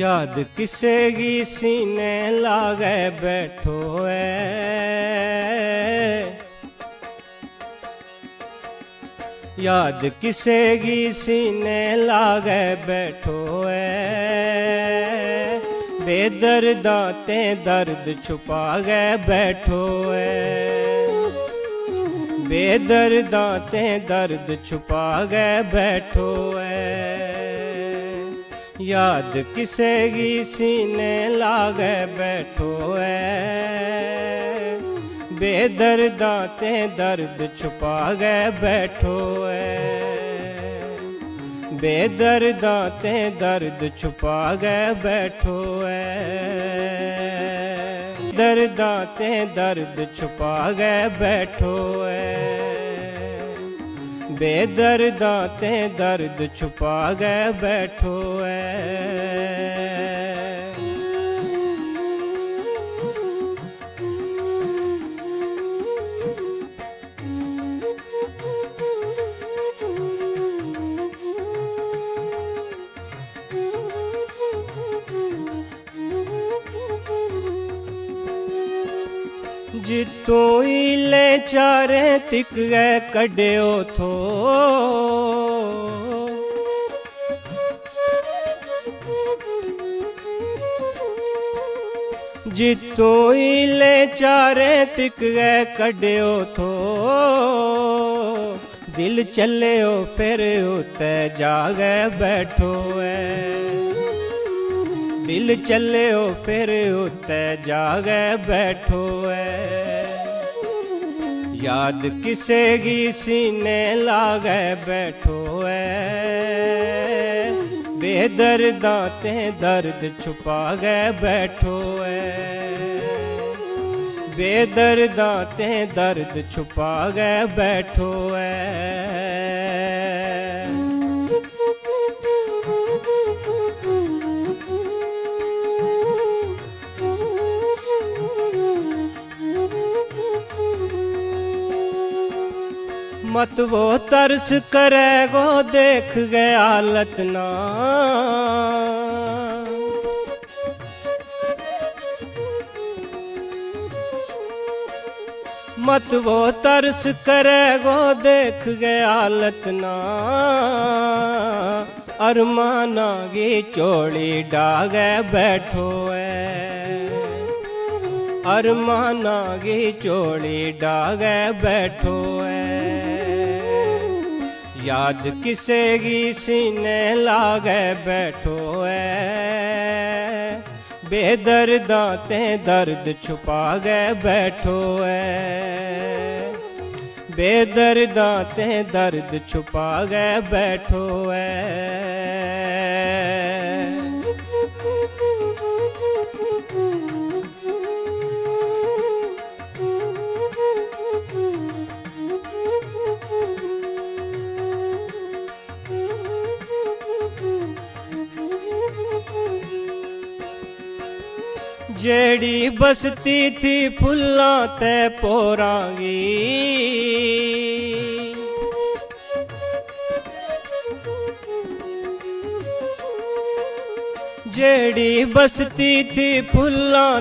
याद किसे गी सीने लागे बैठो याद किसे गी सीने लागे बैठो बेदर्दा ते दर्द छुपा गए बैठो बेदर्दा ते दर्द छुपा गए बैठो याद किसे गी सीने लागे बैठो बेदर्दा ते दर्द छुपा गए बैठो बेदर्दा ते दर्द छुपा गए बैठो दर्दा ते दर्द छुपा गए बैठो बेदर्दा ते दर्द छुपा गए बैठो जितो इले चारे तिक गए कड्यो थो जितो इले चारे तिक गए कड्यो थो दिल चलियो फिर उते जागे बैठो दिल चलियो फिर उते जागे बैठो याद किसे गी सीने लागे बैठो बेदर्दा ते दर्द छुपा गए बैठो बेदर्दा ते दर्द छुपा गए बैठो मत वो तरस करेगो देख गए हालत ना मत वो तरस करेगो देख गए हालत ना अरमाना की चोली डागे बैठो अरमाना की चोली डागे बैठो याद किसे गी सीने लागे बैठो बेदर्दा ते दर्द छुपा गए बैठो बेदर्दा ते दर्द छुपा गए बैठो जेड़ी बसती थी फुल्लां ते पोरांगी जेड़ी बसती थी फुल्लां